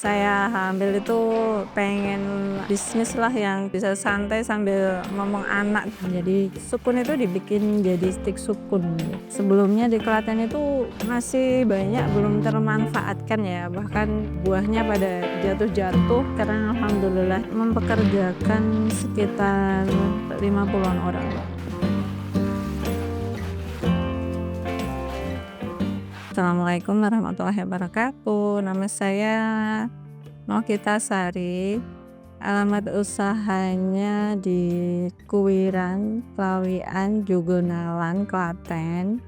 saya ambil itu pengen bisnis lah yang bisa santai sambil ngomong anak. Jadi sukun itu dibikin jadi stik sukun. Sebelumnya di Klaten itu masih banyak belum termanfaatkan ya, bahkan buahnya pada jatuh-jatuh. Karena alhamdulillah mempekerjakan sekitar 50-an orang. Assalamualaikum warahmatullahi wabarakatuh. Nama saya Novita Sari. Alamat usahanya di Kuwiran, Klawian, Jugonalan, Klaten.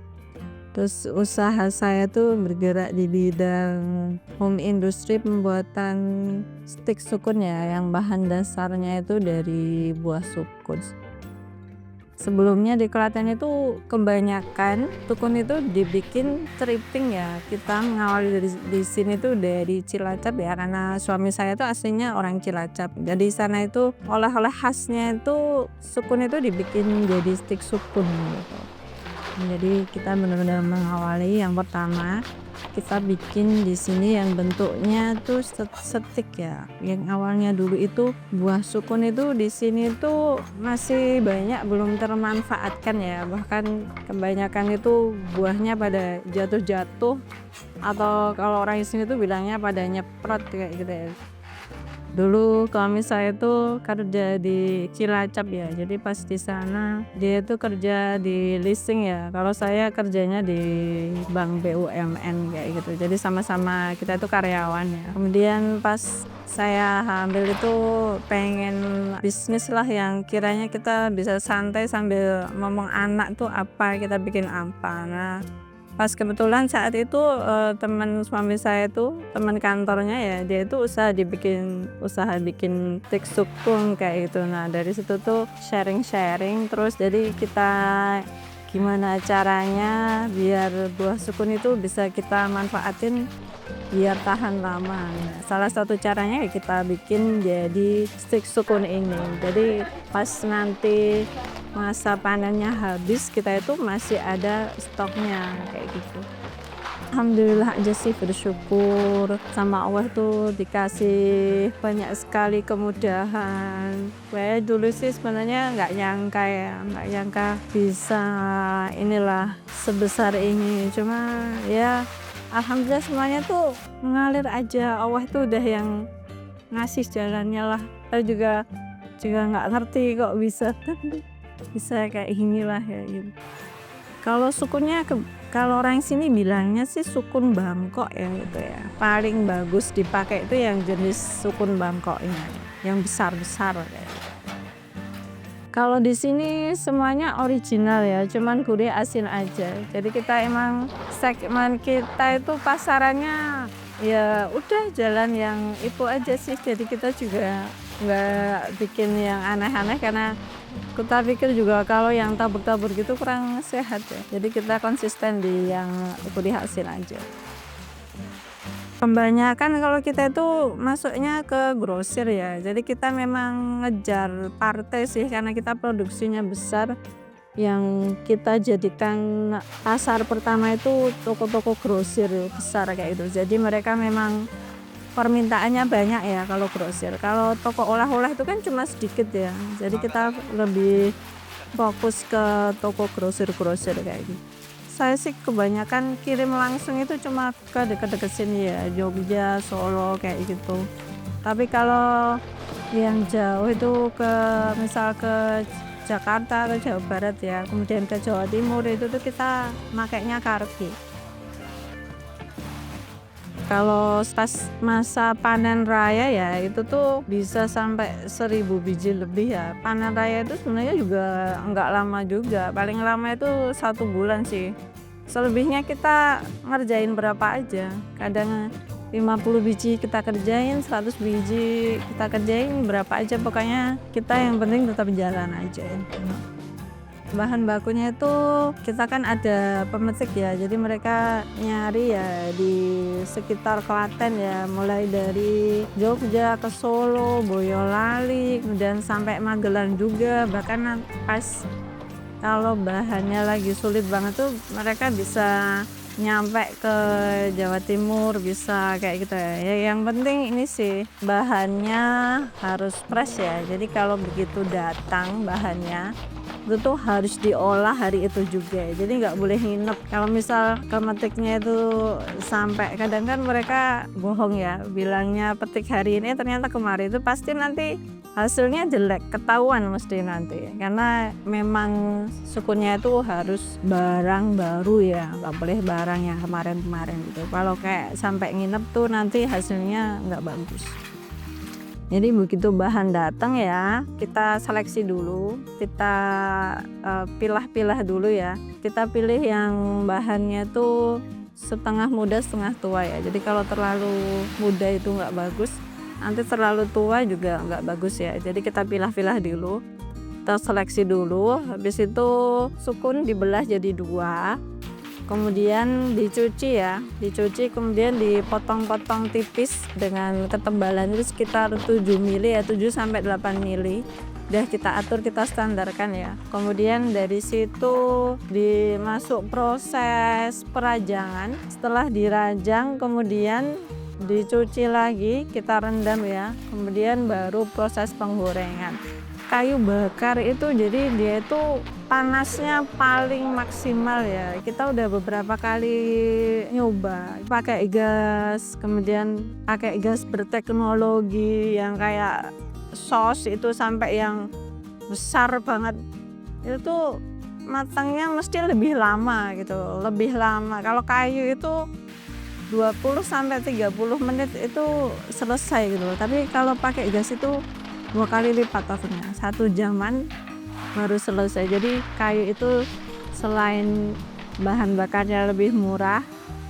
Terus usaha saya tuh bergerak di bidang home industry, pembuatan stik sukun ya, yang bahan dasarnya itu dari buah sukun. Sebelumnya di Klaten itu kebanyakan sukun itu dibikin tripping ya. Kita mengawali di sini tuh dari Cilacap ya, karena suami saya tuh aslinya orang Cilacap. Jadi sana itu oleh-oleh khasnya itu sukun itu dibikin jadi stik sukun gitu. Jadi kita benar-benar mengawali yang pertama kita bikin di sini yang bentuknya tuh setik ya. Yang awalnya dulu itu buah sukun itu di sini tuh masih banyak belum termanfaatkan ya. Bahkan kebanyakan itu buahnya pada jatuh-jatuh, atau kalau orang di sini tuh bilangnya pada nyeprot kayak gitu ya. Dulu kami saya itu kerja di Cilacap ya, jadi pas di sana dia itu kerja di leasing ya, kalau saya kerjanya di bank BUMN kayak gitu, jadi sama-sama kita itu karyawan ya. Kemudian pas saya ambil itu pengen bisnis lah yang kiranya kita bisa santai sambil ngomong anak tuh apa, kita bikin apa. Nah, pas kebetulan saat itu teman suami saya tuh, teman kantornya ya, dia itu usaha bikin stik sukun kayak gitu. Nah, dari situ tuh sharing terus, jadi kita gimana caranya biar buah sukun itu bisa kita manfaatin biar tahan lama. Nah, salah satu caranya ya kita bikin jadi stik sukun ini. Jadi pas nanti masa panennya habis, kita itu masih ada stoknya kayak gitu. Alhamdulillah aja sih, bersyukur sama Allah tuh dikasih banyak sekali kemudahan. Kayak dulu sih sebenarnya nggak nyangka bisa inilah sebesar ini. Cuma ya alhamdulillah semuanya tuh mengalir aja. Allah tuh udah yang ngasih jalannya lah. Saya juga nggak ngerti kok bisa kayak inilah ya gitu. Kalau sukunnya kalau orang sini bilangnya sih sukun Bangkok ya gitu ya. Paling bagus dipakai itu yang jenis sukun Bangkok ini, yang besar-besar kayak gitu. Kalau di sini semuanya original ya, cuman gurih asin aja. Jadi kita emang segmen kita itu pasarannya ya udah jalan yang itu aja sih. Jadi kita juga nggak bikin yang aneh-aneh, karena kita pikir juga kalau yang tabur-tabur gitu kurang sehat ya. Jadi kita konsisten di yang gurih asin aja. Kebanyakan kalau kita itu masuknya ke grosir ya, jadi kita memang ngejar partai sih, karena kita produksinya besar. Yang kita jadikan pasar pertama itu toko-toko grosir besar kayak gitu, jadi mereka memang permintaannya banyak ya kalau grosir. Kalau toko olah-olah itu kan cuma sedikit ya, jadi kita lebih fokus ke toko grosir kayak gitu. Saya sih kebanyakan kirim langsung itu cuma ke deket-deket sini ya, Jogja, Solo kayak gitu. Tapi kalau yang jauh itu misal ke Jakarta, ke Jawa Barat ya, kemudian ke Jawa Timur, itu tuh kita makainya karki. Kalau pas masa panen raya ya itu tuh bisa sampai 1000 biji lebih ya. Panen raya itu sebenarnya juga enggak lama juga, paling lama itu 1 bulan sih. Selebihnya kita ngerjain berapa aja, kadang 50 biji kita kerjain, 100 biji kita kerjain, berapa aja pokoknya kita yang penting tetap jalan aja. Bahan bakunya itu kita kan ada pemetik ya, jadi mereka nyari ya di sekitar Klaten ya, mulai dari Jogja ke Solo, Boyolali, kemudian sampai Magelang juga. Bahkan pas kalau bahannya lagi sulit banget tuh mereka bisa nyampe ke Jawa Timur bisa kayak gitu ya. Ya yang penting ini sih bahannya harus fresh ya. Jadi kalau begitu datang bahannya itu tuh harus diolah hari itu juga. Jadi nggak boleh nginep. Kalau misal kemetiknya itu sampai kadang kan mereka bohong ya, bilangnya petik hari ini ternyata kemarin, itu pasti nanti hasilnya jelek, ketahuan mesti nanti. Karena memang sukunya itu harus barang baru ya, nggak boleh barang yang kemarin-kemarin gitu. Kalau kayak sampai nginep tuh nanti hasilnya nggak bagus. Jadi begitu bahan datang ya, kita seleksi dulu, kita pilah-pilah dulu ya. Kita pilih yang bahannya tuh setengah muda setengah tua ya. Jadi kalau terlalu muda itu nggak bagus, nanti terlalu tua juga nggak bagus ya. Jadi kita pilah-pilah dulu, kita seleksi dulu. Habis itu sukun dibelah jadi 2. Kemudian dicuci ya, dicuci kemudian dipotong-potong tipis dengan ketebalan itu sekitar 7 mili ya, 7 sampai 8 mili. Udah kita atur, kita standarkan ya. Kemudian dari situ dimasuk proses perajangan. Setelah dirajang kemudian dicuci lagi, kita rendam ya. Kemudian baru proses penggorengan. Kayu bakar itu jadi dia itu panasnya paling maksimal ya. Kita udah beberapa kali nyoba pakai gas, kemudian pakai gas berteknologi yang kayak sos itu sampai yang besar banget. Itu tuh matangnya mesti lebih lama gitu, lebih lama. Kalau kayu itu 20 sampai 30 menit itu selesai gitu. Tapi kalau pakai gas itu 2 kali lipat waktunya, 1 jaman baru selesai. Jadi kayu itu selain bahan bakarnya lebih murah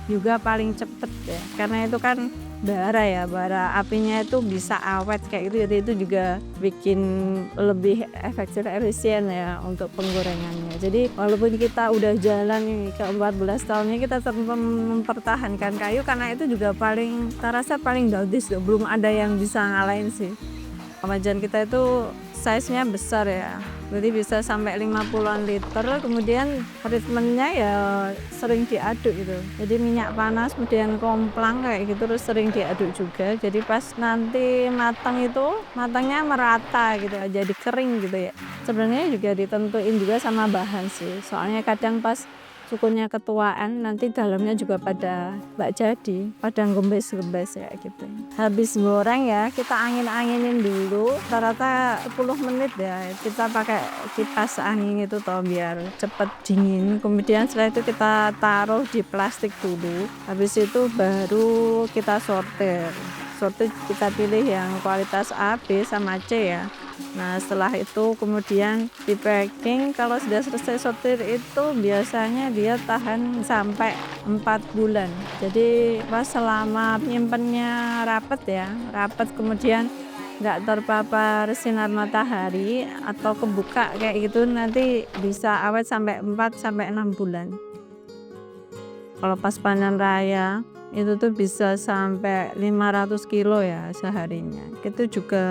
juga paling cepet ya, karena itu kan bara ya, bara apinya itu bisa awet kayak gitu. Jadi itu juga bikin lebih efisien ya untuk penggorengannya. Jadi walaupun kita udah jalan nih ke 14 tahunnya, kita tetap mempertahankan kayu karena itu juga paling terasa paling bagus, belum ada yang bisa ngalahin sih. Wajan kita itu size-nya besar ya, jadi bisa sampai 50-an liter. Kemudian treatmentnya ya sering diaduk gitu, jadi minyak panas kemudian komplang kayak gitu, terus sering diaduk juga. Jadi pas nanti matang itu matangnya merata gitu, jadi kering gitu ya. Sebenarnya juga ditentuin juga sama bahan sih, soalnya kadang pas sukunya ketuaan nanti dalamnya juga pada nggak jadi, pada gembes-gembes ya gitu. Habis goreng ya kita angin-anginin dulu rata-rata 10 menit ya, kita pakai kipas angin itu toh biar cepet dingin. Kemudian setelah itu kita taruh di plastik dulu, habis itu baru kita sortir kita pilih yang kualitas A, B sama C ya. Nah setelah itu kemudian di packing. Kalau sudah selesai sortir itu biasanya dia tahan sampai 4 bulan. Jadi pas selama nyimpennya rapet ya, rapet kemudian nggak terpapar sinar matahari atau kebuka kayak gitu, nanti bisa awet sampai 4 sampai 6 bulan. Kalau pas panen raya itu tuh bisa sampai 500 kilo ya seharinya. Itu juga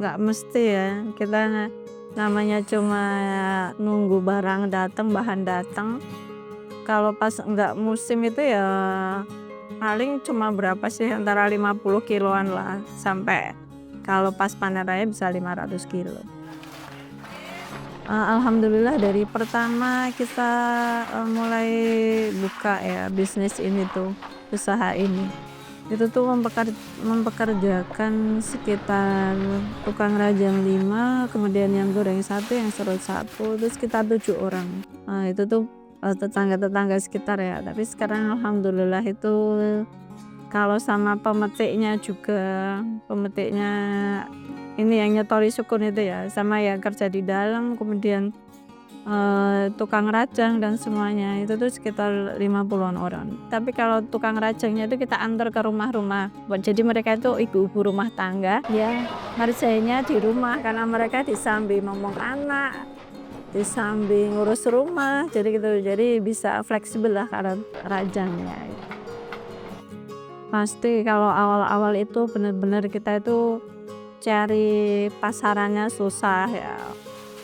nggak mesti ya, kita namanya cuma nunggu barang datang, bahan datang. Kalau pas nggak musim itu ya paling cuma berapa sih, antara 50 kiloan lah, sampai kalau pas panen raya bisa 500 kilo. Alhamdulillah dari pertama kita mulai buka ya bisnis ini tuh, usaha ini itu tuh mempekerjakan sekitar tukang rajang 5, kemudian yang goreng 1, yang serut 1, terus sekitar 7 orang. Itu tuh tetangga-tetangga sekitar ya. Tapi sekarang alhamdulillah itu kalau sama pemetiknya juga, pemetiknya ini yang nyetori sukun itu ya, sama yang kerja di dalam, kemudian tukang rajang dan semuanya itu tuh sekitar 50-an orang. Tapi kalau tukang rajangnya itu kita antar ke rumah-rumah. Jadi mereka itu ibu-ibu rumah tangga ya, ngerjainnya di rumah karena mereka disambi ngomong anak, disambi ngurus rumah, jadi gitu. Jadi bisa fleksibel lah karena rajangnya. Pasti kalau awal-awal itu benar-benar kita itu cari pasarannya susah ya.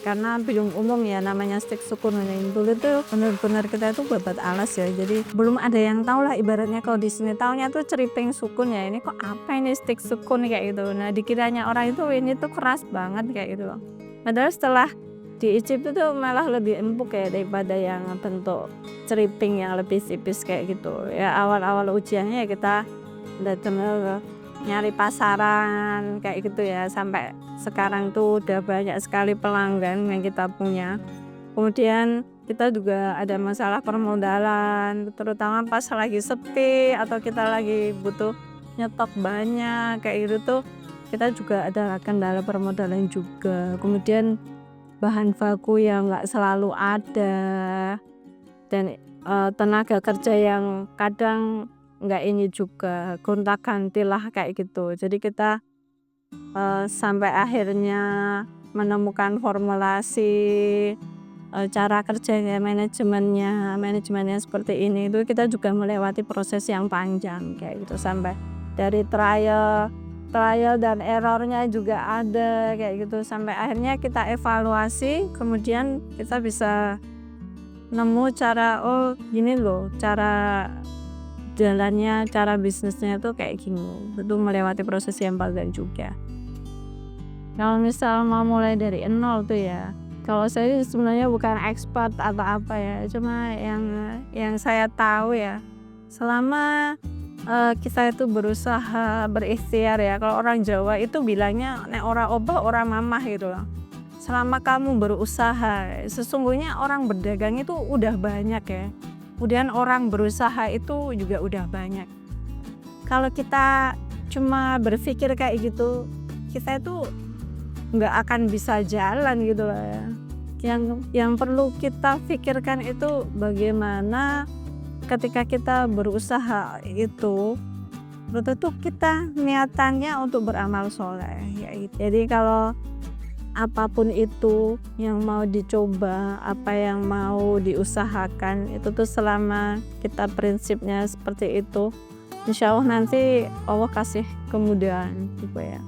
karena belum umum ya namanya stik sukun ini. Dulu tuh benar-benar kita itu babat alas ya, jadi belum ada yang tahu lah ibaratnya. Kalau di sini taunya tuh ceriping sukun ya, ini kok apa ini stik sukun kayak gitu. Nah dikiranya orang itu ini tuh keras banget kayak gitu loh, padahal setelah diicip itu malah lebih empuk ya daripada yang bentuk ceriping yang lebih tipis kayak gitu ya. Awal-awal ujiannya ya kita benar-benar nyari pasaran kayak gitu ya, sampai sekarang tuh udah banyak sekali pelanggan yang kita punya. Kemudian kita juga ada masalah permodalan, terutama pas lagi sepi atau kita lagi butuh nyetok banyak kayak gitu tuh kita juga ada kendala permodalan juga. Kemudian bahan baku yang nggak selalu ada, dan tenaga kerja yang kadang nggak ini juga, gonta gantilah kayak gitu. Jadi kita sampai akhirnya menemukan formulasi cara kerjanya, manajemennya seperti ini. Itu kita juga melewati proses yang panjang kayak gitu, sampai dari trial dan errornya juga ada kayak gitu, sampai akhirnya kita evaluasi. Kemudian kita bisa nemu cara, oh gini loh cara jalannya, cara bisnisnya tuh kayak gini. Itu melewati proses yang panjang juga. Kalau misal mau mulai dari nol tuh ya, kalau saya sebenarnya bukan expert atau apa ya, cuma yang saya tahu ya, selama kita itu berusaha berikhtiar ya. Kalau orang Jawa itu bilangnya nek ora obah ora mamah gitu loh. Selama kamu berusaha, sesungguhnya orang berdagang itu udah banyak ya. Kemudian orang berusaha itu juga udah banyak. Kalau kita cuma berpikir kayak gitu, kita itu nggak akan bisa jalan gitu loh ya. Yang perlu kita pikirkan itu bagaimana ketika kita berusaha itu betul-betul kita niatannya untuk beramal soleh ya. Jadi kalau apapun itu yang mau dicoba, apa yang mau diusahakan, itu tuh selama kita prinsipnya seperti itu, insya Allah nanti Allah kasih kemudahan gitu ya.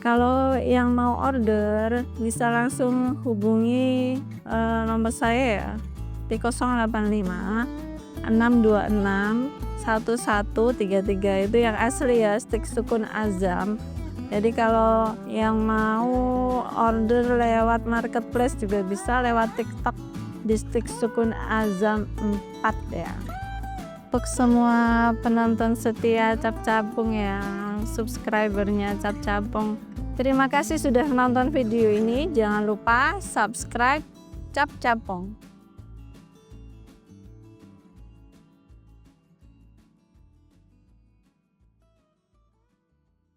Kalau yang mau order bisa langsung hubungi nomor saya ya di 085 626 1133, itu yang asli ya, stik sukun azam. Jadi kalau yang mau order lewat marketplace juga bisa, lewat TikTok di stik sukun azam 4 ya. Untuk semua penonton setia Cap Capung ya, subscribernya Cap Capung, terima kasih sudah menonton video ini. Jangan lupa subscribe Cap Capung.